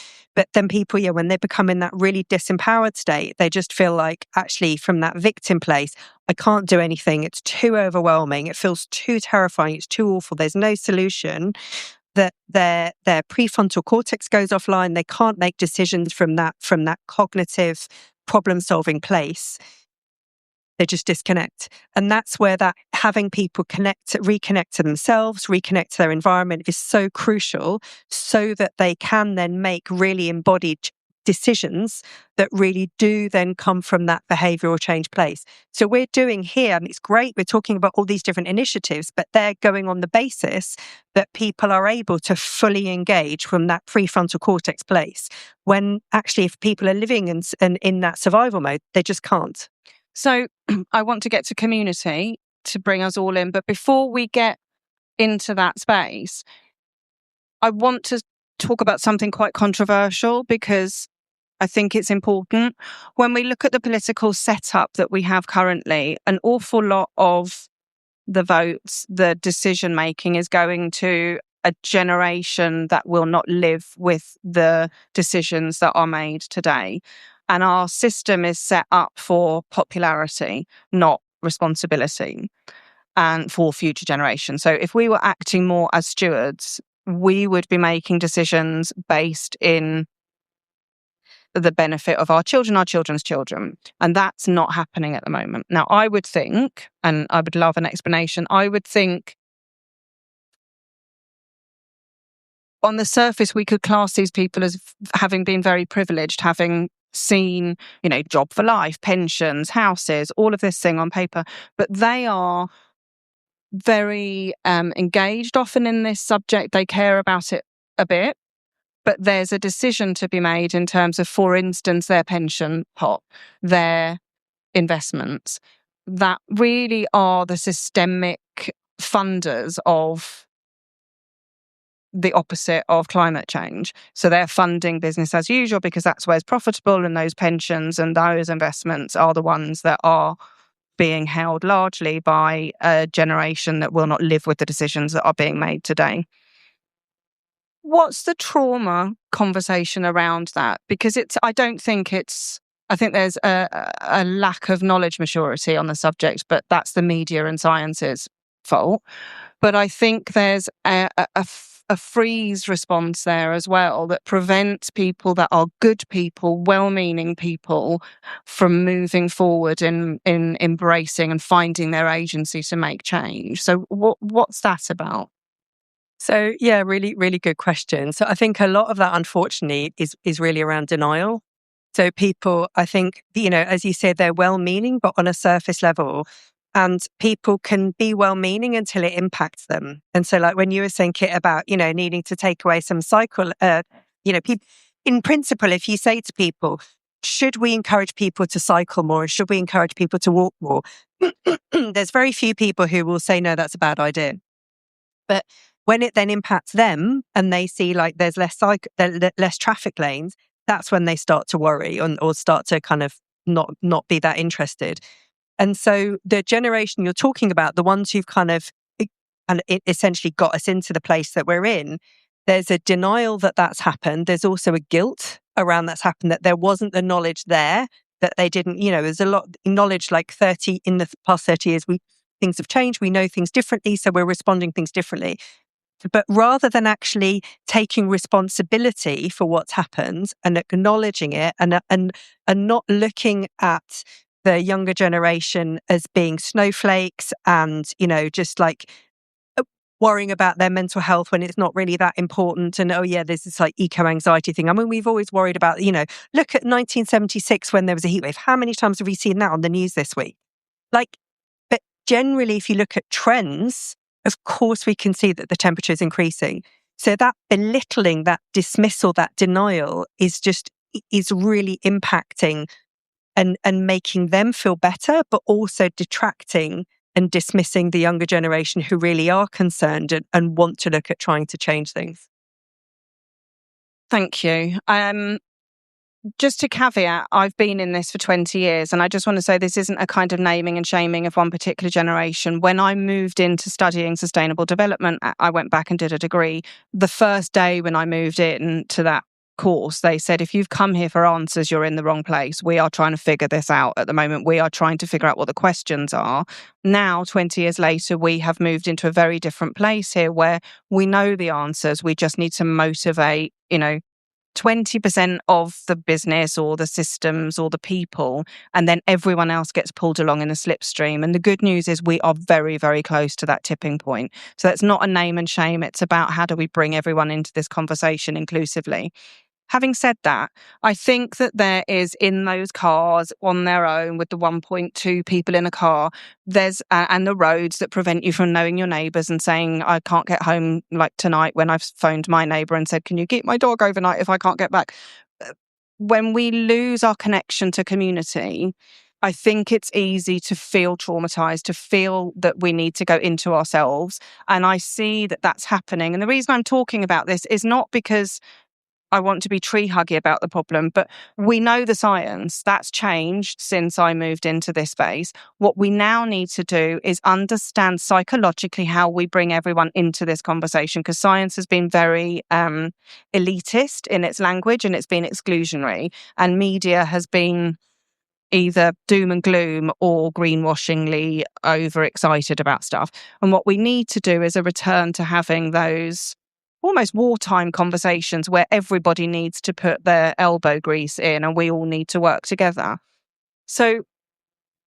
then people, when they become in that really disempowered state, they just feel like, actually, from that victim place, I can't do anything. It's too overwhelming. It feels too terrifying. It's too awful. There's no solution. That their prefrontal cortex goes offline. They can't make decisions from that cognitive problem-solving place. They just disconnect. And that's where that having people reconnect to themselves, reconnect to their environment is so crucial, so that they can then make really embodied decisions that really do then come from that behavioural change place. So we're doing here, and it's great, we're talking about all these different initiatives, but they're going on the basis that people are able to fully engage from that prefrontal cortex place, when actually if people are living in that survival mode, they just can't. So I want to get to community to bring us all in. But before we get into that space, I want to talk about something quite controversial, because I think it's important. When we look at the political setup that we have currently, an awful lot of the votes, the decision making is going to a generation that will not live with the decisions that are made today. And our system is set up for popularity, not responsibility, and for future generations. So if we were acting more as stewards, we would be making decisions based in the benefit of our children, our children's children. And that's not happening at the moment. Now, I would think, and I would love an explanation, I would think on the surface, we could class these people as having been very privileged, having seen, job for life, pensions, houses, all of this thing on paper. But they are very engaged often in this subject. They care about it a bit. But there's a decision to be made in terms of, for instance, their pension pot, their investments, that really are the systemic funders of the opposite of climate change. So they're funding business as usual because that's where it's profitable, and those pensions and those investments are the ones that are being held largely by a generation that will not live with the decisions that are being made today. What's the trauma conversation around that? Because I think there's a lack of knowledge maturity on the subject, but that's the media and science's fault. But I think there's a freeze response there as well that prevents people that are good people, well-meaning people, from moving forward in embracing and finding their agency to make change. So what's that about? So yeah, really, really good question. So I think a lot of that, unfortunately, is really around denial. So people, I think, as you said, they're well-meaning, but on a surface level. And people can be well-meaning until it impacts them. And so, like when you were saying, Kit, about needing to take away some cycle, people, in principle, if you say to people, should we encourage people to cycle more? Should we encourage people to walk more? There's very few people who will say, no, that's a bad idea. But when it then impacts them and they see like there's less traffic lanes, that's when they start to worry or start to kind of not be that interested. And so the generation you're talking about, the ones who've kind of essentially got us into the place that we're in, there's a denial that that's happened. There's also a guilt around that's happened, that there wasn't the knowledge there, that they didn't, there's a lot of knowledge, like in the past 30 years, things have changed. We know things differently, so we're responding things differently. But rather than actually taking responsibility for what's happened and acknowledging it and not looking at the younger generation as being snowflakes and, just like worrying about their mental health when it's not really that important. And, oh yeah, there's this like eco-anxiety thing. I mean, we've always worried about, look at 1976 when there was a heat wave. How many times have we seen that on the news this week? But generally, if you look at trends, of course, we can see that the temperature is increasing. So that belittling, that dismissal, that denial is really impacting and making them feel better, but also detracting and dismissing the younger generation who really are concerned and want to look at trying to change things. Thank you. Just to caveat, I've been in this for 20 years, and I just want to say this isn't a kind of naming and shaming of one particular generation. When I moved into studying sustainable development, I went back and did a degree. The first day when I moved into that course, they said, if you've come here for answers, you're in the wrong place. We are trying to figure this out at the moment. We are trying to figure out what the questions are. Now, 20 years later, we have moved into a very different place here where we know the answers. We just need to motivate, 20% of the business or the systems or the people, and then everyone else gets pulled along in a slipstream. And the good news is we are very, very close to that tipping point. So it's not a name and shame. It's about how do we bring everyone into this conversation inclusively. Having said that, I think that there is, in those cars on their own with the 1.2 people in a car, there's and the roads that prevent you from knowing your neighbours and saying, I can't get home like tonight, when I've phoned my neighbour and said, can you keep my dog overnight if I can't get back? When we lose our connection to community, I think it's easy to feel traumatized, to feel that we need to go into ourselves. And I see that that's happening. And the reason I'm talking about this is not because I want to be tree huggy about the problem, but we know the science. That's changed since I moved into this space. What we now need to do is understand psychologically how we bring everyone into this conversation, because science has been very elitist in its language and it's been exclusionary, and media has been either doom and gloom or greenwashingly overexcited about stuff. And what we need to do is a return to having those almost wartime conversations where everybody needs to put their elbow grease in and we all need to work together. So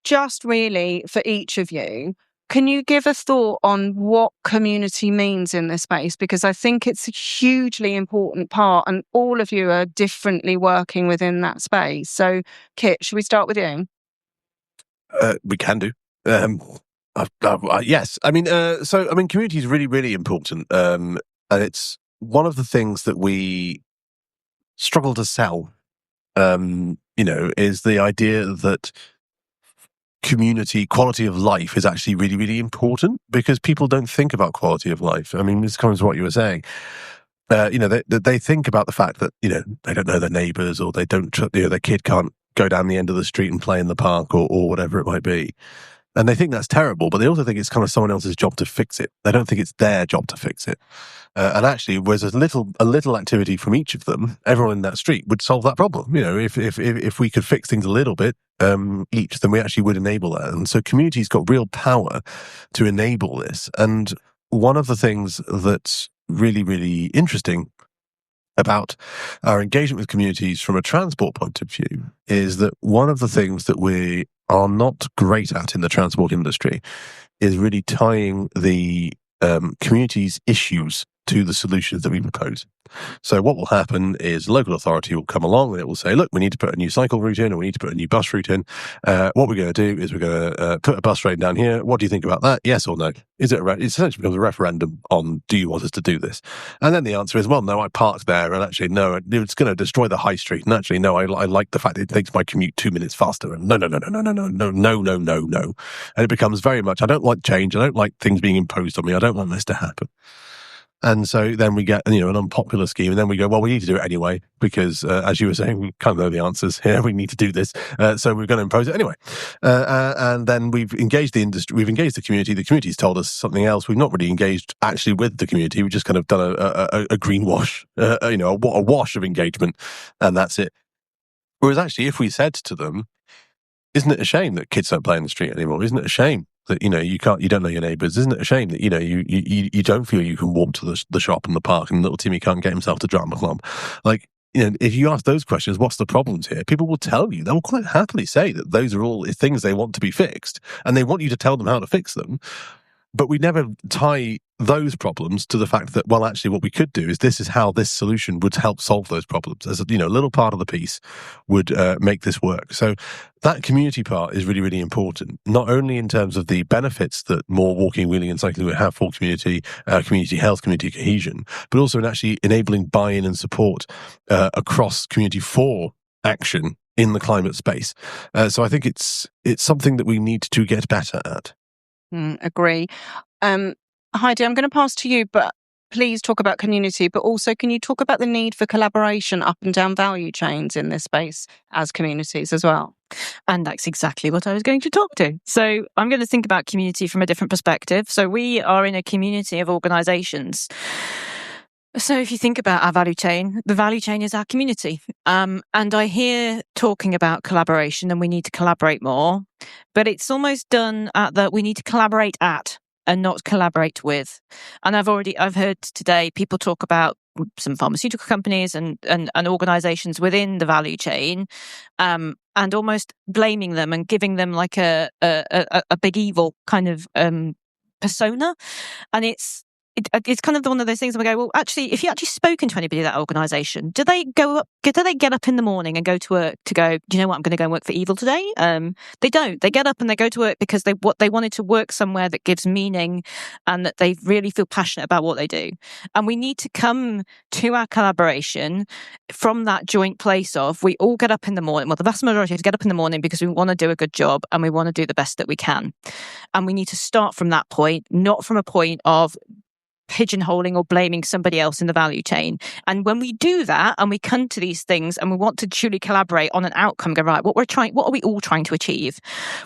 just really for each of you, can you give a thought on what community means in this space? Because I think it's a hugely important part and all of you are differently working within that space. So Kit, should we start with you? We can do. Yes. Community is really, really important. And it's one of the things that we struggle to sell, is the idea that community quality of life is actually really, really important, because people don't think about quality of life. I mean, this comes to what you were saying. They think about the fact that, they don't know their neighbours, or they don't, their kid can't go down the end of the street and play in the park, or whatever it might be. And they think that's terrible, but they also think it's kind of someone else's job to fix it. They don't think it's their job to fix it. And actually, whereas a little activity from each of them, everyone in that street would solve that problem. If we could fix things a little bit each, then we actually would enable that. And so community's got real power to enable this. And one of the things that's really, really interesting about our engagement with communities from a transport point of view is that one of the things that we are not great at in the transport industry is really tying the community's issues to the solutions that we propose. So what will happen is local authority will come along and it will say, look, we need to put a new cycle route in, or we need to put a new bus route in. What we're going to do is we're going to put a bus train down here. What do you think about that? Yes or no? It essentially becomes a referendum on, do you want us to do this? And then the answer is, well, no, I parked there, and actually, no, it's going to destroy the high street. And actually, no, I like the fact that it makes my commute 2 minutes faster. And no. And it becomes very much, I don't like change. I don't like things being imposed on me. I don't want this to happen. And so then we get, an unpopular scheme, and then we go, well, we need to do it anyway, because as you were saying, we kind of know the answers here. We need to do this. So we're going to impose it anyway. And then we've engaged the industry, we've engaged the community. The community's told us something else. We've not really engaged actually with the community. We've just kind of done a greenwash, a wash of engagement, and that's it. Whereas actually, if we said to them, isn't it a shame that kids don't play in the street anymore? Isn't it a shame that, you don't know your neighbours? Isn't it a shame that, you don't feel you can walk to the shop and the park, and little Timmy can't get himself to drama club? Like, if you ask those questions, what's the problems here? People will tell you. They'll quite happily say that those are all things they want to be fixed, and they want you to tell them how to fix them. But we never tie those problems to the fact that, well, actually what we could do is this is how this solution would help solve those problems. As a little part of the piece would make this work. So that community part is really, really important, not only in terms of the benefits that more walking, wheeling and cycling would have for community health, community cohesion, but also in actually enabling buy-in and support across community for action in the climate space. So I think it's something that we need to get better at. Agree. Heidi, I'm going to pass to you, but please talk about community, but also can you talk about the need for collaboration up and down value chains in this space as communities as well? And that's exactly what I was going to talk to. So I'm going to think about community from a different perspective. So we are in a community of organisations. So if you think about our value chain, the value chain is our community. And I hear talking about collaboration and we need to collaborate more, but it's almost done at that we need to collaborate at and not collaborate with. And I've heard today people talk about some pharmaceutical companies and organizations within the value chain, and almost blaming them and giving them like a big evil kind of persona. And it's kind of one of those things where we go, well, actually, if you actually spoken to anybody at that organisation, do they get up in the morning and go to work to go, do you know what, I'm going to go and work for evil today? They don't. They get up and they go to work because they wanted to work somewhere that gives meaning and that they really feel passionate about what they do. And we need to come to our collaboration from that joint place of, we all get up in the morning. Well, the vast majority of us get up in the morning because we want to do a good job and we want to do the best that we can. And we need to start from that point, not from a point of pigeonholing or blaming somebody else in the value chain. And when we do that and we come to these things and we want to truly collaborate on an outcome, go, right, what are we all trying to achieve?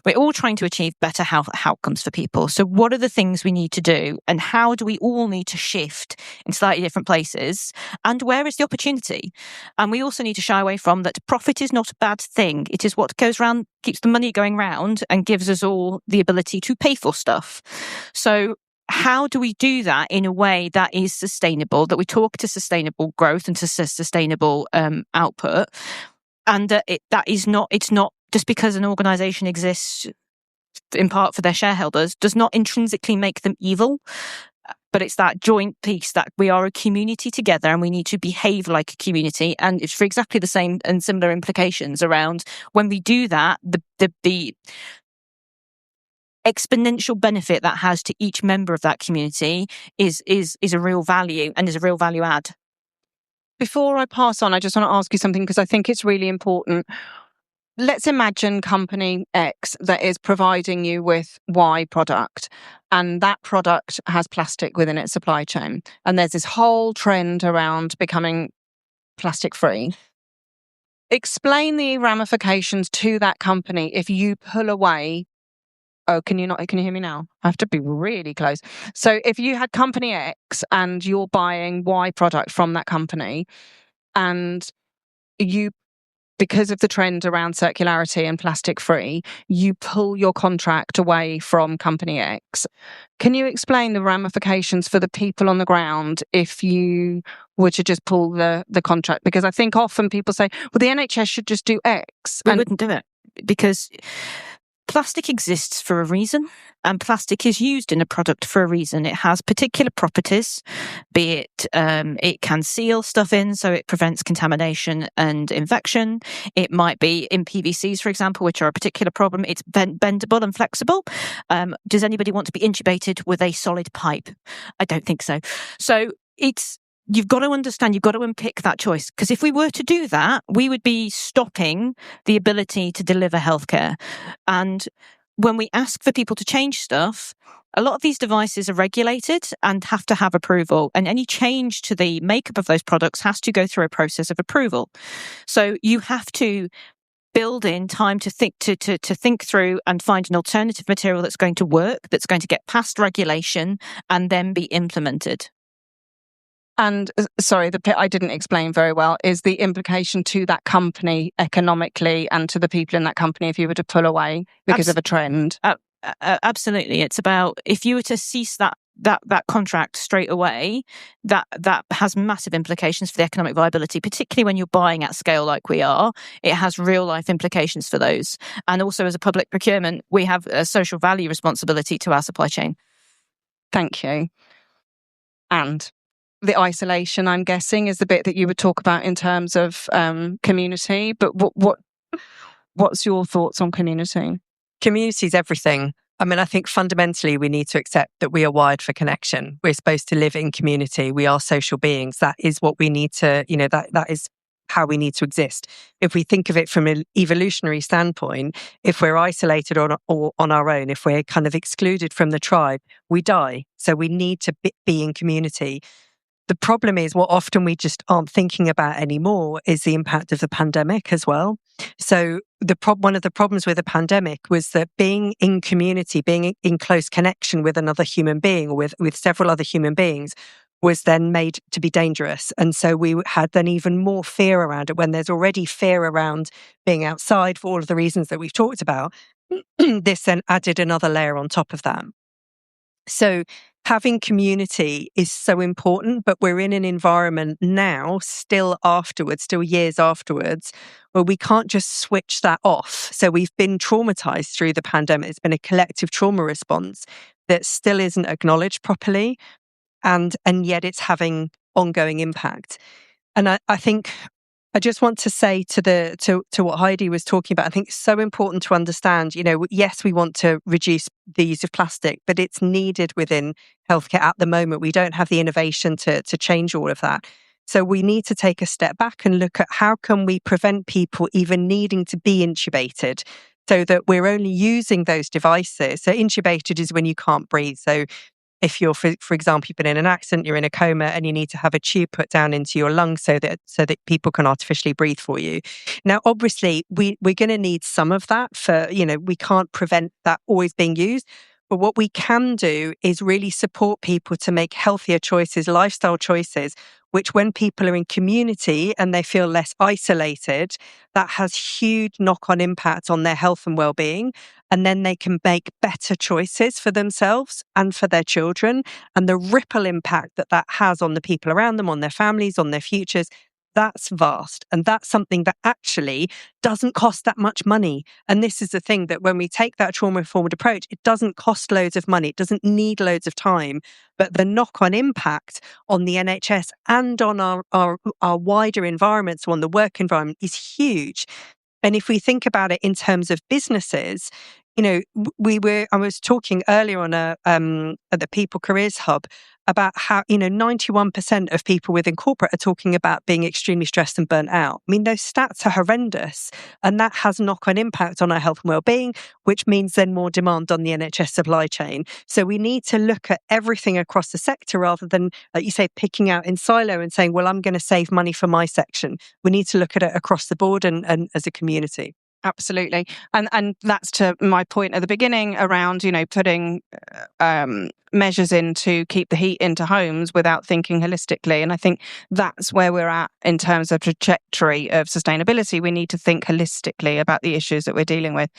We're all trying to achieve better health outcomes for people. So what are the things we need to do, and how do we all need to shift in slightly different places, and where is the opportunity? And we also need to shy away from that profit is not a bad thing. It is what goes around, keeps the money going round and gives us all the ability to pay for stuff. So how do we do that in a way that is sustainable, that we talk to sustainable growth and to sustainable output, and it's not just because an organisation exists in part for their shareholders does not intrinsically make them evil, but it's that joint piece that we are a community together and we need to behave like a community, and it's for exactly the same and similar implications around when we do that, the exponential benefit that has to each member of that community is a real value and is a real value add. Before I pass on, I just want to ask you something because I think it's really important. let's imagine company X that is providing you with Y product, and that product has plastic within its supply chain. And there's this whole trend around becoming plastic free. Explain the ramifications to that company if you pull away. Oh, can you hear me now? I have to be really close. So if you had company X and you're buying Y product from that company, and you, because of the trend around circularity and plastic free, you pull your contract away from company X. Can you explain the ramifications for the people on the ground if you were to just pull the contract? Because I think often people say, well, the NHS should just do X. We wouldn't do it, because plastic exists for a reason, and plastic is used in a product for a reason. It has particular properties, be it it can seal stuff in, so it prevents contamination and infection. It might be in PVCs, for example, which are a particular problem. It's bendable and flexible. Does anybody want to be intubated with a solid pipe? I don't think so. So you've got to understand, you've got to unpick that choice. Because if we were to do that, we would be stopping the ability to deliver healthcare. And when we ask for people to change stuff, a lot of these devices are regulated and have to have approval. And any change to the makeup of those products has to go through a process of approval. So you have to build in time to think through and find an alternative material that's going to work, that's going to get past regulation and then be implemented. And sorry, the bit I didn't explain very well is the implication to that company economically and to the people in that company if you were to pull away because of a trend. Absolutely. It's about, if you were to cease that contract straight away, that has massive implications for the economic viability, particularly when you're buying at scale like we are. It has real life implications for those. And also, as a public procurement, we have a social value responsibility to our supply chain. Thank you. And the isolation, I'm guessing, is the bit that you would talk about in terms of community. But what's your thoughts on community? Community is everything. I mean, I think fundamentally we need to accept that we are wired for connection. We're supposed to live in community. We are social beings. That is what we need to, that is how we need to exist. If we think of it from an evolutionary standpoint, if we're isolated or on our own, if we're kind of excluded from the tribe, we die. So we need to be in community. The problem is what often we just aren't thinking about anymore is the impact of the pandemic as well. So one of the problems with the pandemic was that being in community, being in close connection with another human being or with several other human beings was then made to be dangerous. And so we had then even more fear around it when there's already fear around being outside for all of the reasons that we've talked about. This then added another layer on top of that. So having community is so important, but we're in an environment now, still years afterwards, where we can't just switch that off. So we've been traumatized through the pandemic. It's been a collective trauma response that still isn't acknowledged properly, and yet it's having ongoing impact. And I think I just want to say to what Heidi was talking about, I think it's so important to understand, yes, we want to reduce the use of plastic, but it's needed within healthcare at the moment. We don't have the innovation to change all of that. So we need to take a step back and look at how can we prevent people even needing to be intubated so that we're only using those devices. So intubated is when you can't breathe. So if you're, for example, you've been in an accident, you're in a coma, and you need to have a tube put down into your lungs so that people can artificially breathe for you. Now, obviously, we're going to need some of that we can't prevent that always being used. But what we can do is really support people to make healthier choices, lifestyle choices, which when people are in community and they feel less isolated, that has huge knock-on impact on their health and well-being. And then they can make better choices for themselves and for their children. And the ripple impact that has on the people around them, on their families, on their futures, that's vast. And that's something that actually doesn't cost that much money. And this is the thing, that when we take that trauma-informed approach, it doesn't cost loads of money. It doesn't need loads of time. But the knock-on impact on the NHS and on our wider environment, so on the work environment, is huge. And if we think about it in terms of businesses, I was talking earlier on at the People Careers Hub about how, 91% of people within corporate are talking about being extremely stressed and burnt out. I mean, those stats are horrendous, and that has knock-on impact on our health and well-being, which means then more demand on the NHS supply chain. So we need to look at everything across the sector rather than, like you say, picking out in silo and saying, well, I'm going to save money for my section. We need to look at it across the board and as a community. Absolutely. And that's to my point at the beginning around, putting measures in to keep the heat into homes without thinking holistically. And I think that's where we're at in terms of trajectory of sustainability. We need to think holistically about the issues that we're dealing with.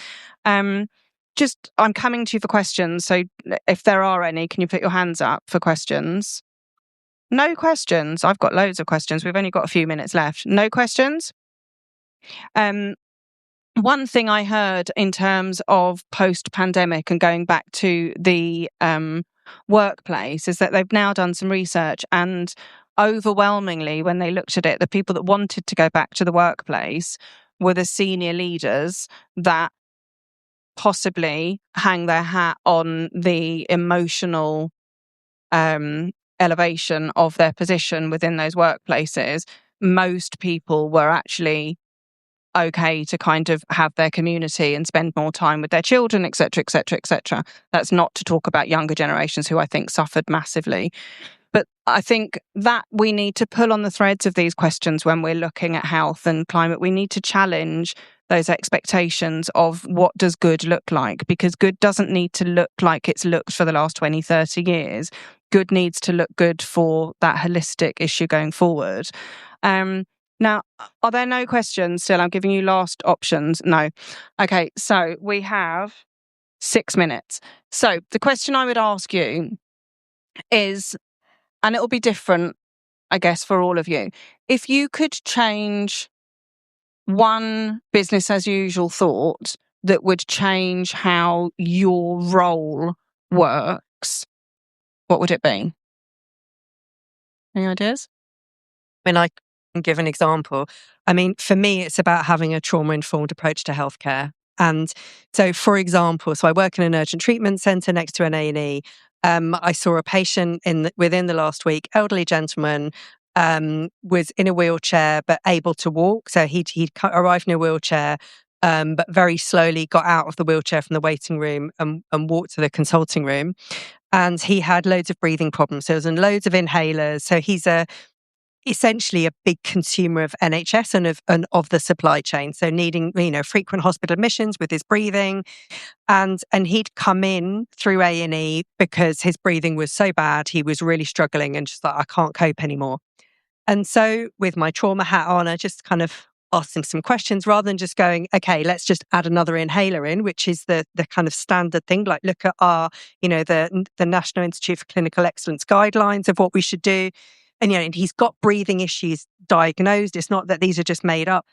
I'm coming to you for questions. So if there are any, can you put your hands up for questions? No questions. I've got loads of questions. We've only got a few minutes left. No questions? One thing I heard in terms of post-pandemic and going back to the workplace is that they've now done some research, and overwhelmingly, when they looked at it, the people that wanted to go back to the workplace were the senior leaders that possibly hang their hat on the emotional elevation of their position within those workplaces. Most people were actually okay to kind of have their community and spend more time with their children, etc., etc., etc. That's not to talk about younger generations who I think suffered massively. But I think that we need to pull on the threads of these questions when we're looking at health and climate. We need to challenge those expectations of what does good look like, because good doesn't need to look like it's looked for the last 20, 30 years. Good needs to look good for that holistic issue going forward. Now, are there no questions still? I'm giving you last options. No. Okay, so we have 6 minutes. So the question I would ask you is, and it will be different, I guess, for all of you. If you could change one business as usual thought that would change how your role works, what would it be? Any ideas? I mean, I can give an example. I mean, for me, it's about having a trauma-informed approach to healthcare. And so, for example, I work in an urgent treatment centre next to an A&E. I saw a patient within the last week, elderly gentleman, was in a wheelchair but able to walk. So he'd arrived in a wheelchair, but very slowly got out of the wheelchair from the waiting room and walked to the consulting room. And he had loads of breathing problems. So there was loads of inhalers. So he's essentially a big consumer of NHS and of the supply chain. So needing, frequent hospital admissions with his breathing. And he'd come in through A&E because his breathing was so bad, he was really struggling and just like, I can't cope anymore. And so with my trauma hat on, I just kind of asked him some questions rather than just going, okay, let's just add another inhaler in, which is the kind of standard thing. Like look at our, the National Institute for Clinical Excellence guidelines of what we should do. And, and he's got breathing issues diagnosed. It's not that these are just made up.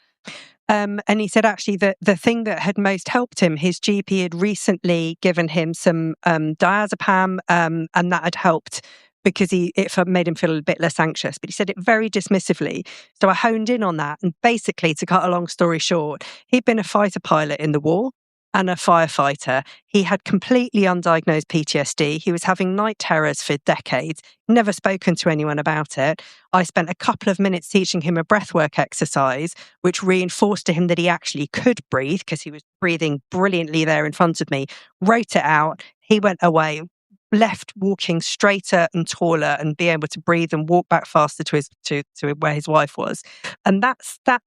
And he said, actually, the thing that had most helped him, his GP had recently given him some diazepam, and that had helped because it made him feel a bit less anxious. But he said it very dismissively. So I honed in on that. And basically, to cut a long story short, he'd been a fighter pilot in the war and a firefighter. He had completely undiagnosed PTSD. He was having night terrors for decades, never spoken to anyone about it. I spent a couple of minutes teaching him a breathwork exercise, which reinforced to him that he actually could breathe because he was breathing brilliantly there in front of me, wrote it out. He went away, left walking straighter and taller and be able to breathe and walk back faster to where his wife was. And that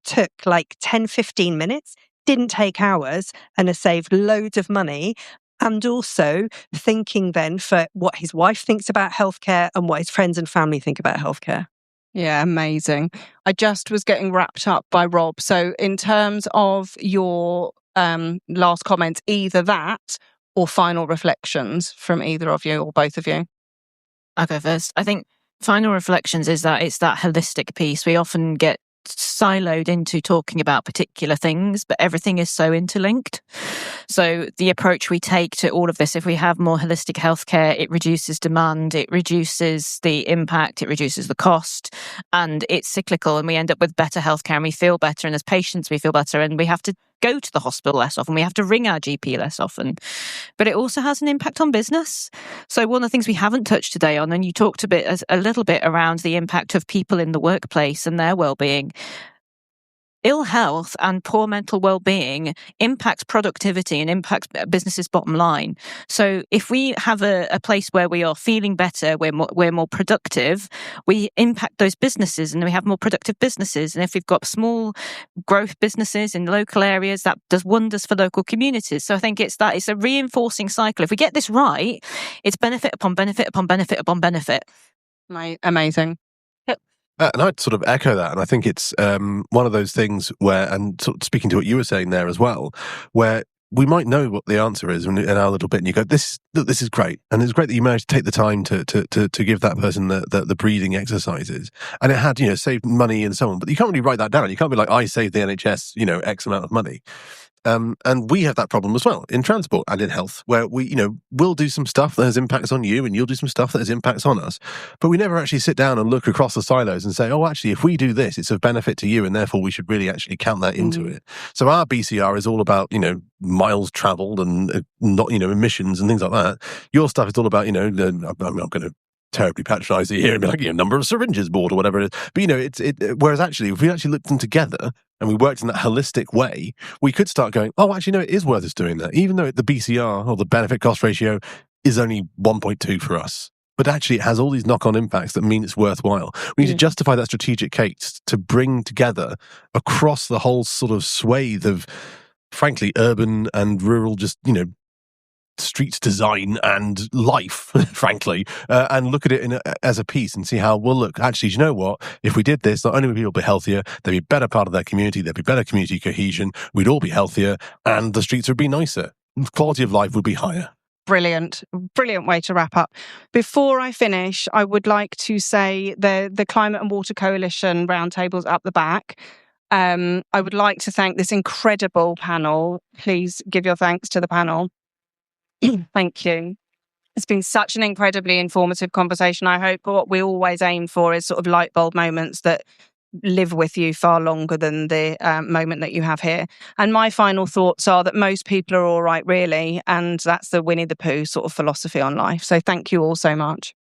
took like 10, 15 minutes. Didn't take hours and has saved loads of money, and also thinking then for what his wife thinks about healthcare and what his friends and family think about healthcare. Yeah, amazing. I just was getting wrapped up by Rob. So in terms of your last comments, either that or final reflections from either of you or both of you? I'll go first. I think final reflections is that it's that holistic piece. We often get siloed into talking about particular things, but everything is so interlinked. So the approach we take to all of this, if we have more holistic healthcare, it reduces demand, it reduces the impact, it reduces the cost, and it's cyclical, and we end up with better healthcare and we feel better, and as patients we feel better, and we have to go to the hospital less often. We have to ring our GP less often. But it also has an impact on business. So one of the things we haven't touched today on, and you talked a little bit around the impact of people in the workplace and their well-being. Ill health and poor mental well-being impacts productivity and impacts businesses' bottom line. So if we have a place where we are feeling better, we're more productive, we impact those businesses and we have more productive businesses. And if we've got small growth businesses in local areas, that does wonders for local communities. So I think it's a reinforcing cycle. If we get this right, it's benefit upon benefit upon benefit upon benefit. Amazing. And I'd sort of echo that. And I think it's one of those things where, and sort of speaking to what you were saying there as well, where we might know what the answer is in our little bit, and you go, this is great. And it's great that you managed to take the time to give that person the breathing exercises. And it had, saved money and so on. But you can't really write that down. You can't be like, I saved the NHS, X amount of money. And we have that problem as well in transport and in health, where we'll do some stuff that has impacts on you and you'll do some stuff that has impacts on us. But we never actually sit down and look across the silos and say, oh, actually, if we do this, it's of benefit to you. And therefore we should really actually count that into it. So our BCR is all about, miles traveled and not, emissions and things like that. Your stuff is all about, I'm not going to terribly patronise you here and be like, number of syringes bought or whatever it is. But, whereas actually, if we actually looked them together and we worked in that holistic way, we could start going, oh, actually, no, it is worth us doing that. Even though the BCR or the benefit cost ratio is only 1.2 for us. But actually, it has all these knock-on impacts that mean it's worthwhile. We need to justify that strategic case to bring together across the whole sort of swathe of, frankly, urban and rural, just, streets design and life, frankly, and look at it as a piece and see how, well, look, actually, do you know what? If we did this, not only would people be healthier, they'd be a better part of their community, there'd be better community cohesion, we'd all be healthier, and the streets would be nicer. Quality of life would be higher. Brilliant way to wrap up. Before I finish, I would like to say the Climate and Water Coalition roundtable's up the back. I would like to thank this incredible panel. Please give your thanks to the panel. Thank you. It's been such an incredibly informative conversation. I hope what we always aim for is sort of light bulb moments that live with you far longer than the moment that you have here. And my final thoughts are that most people are all right, really. And that's the Winnie the Pooh sort of philosophy on life. So thank you all so much.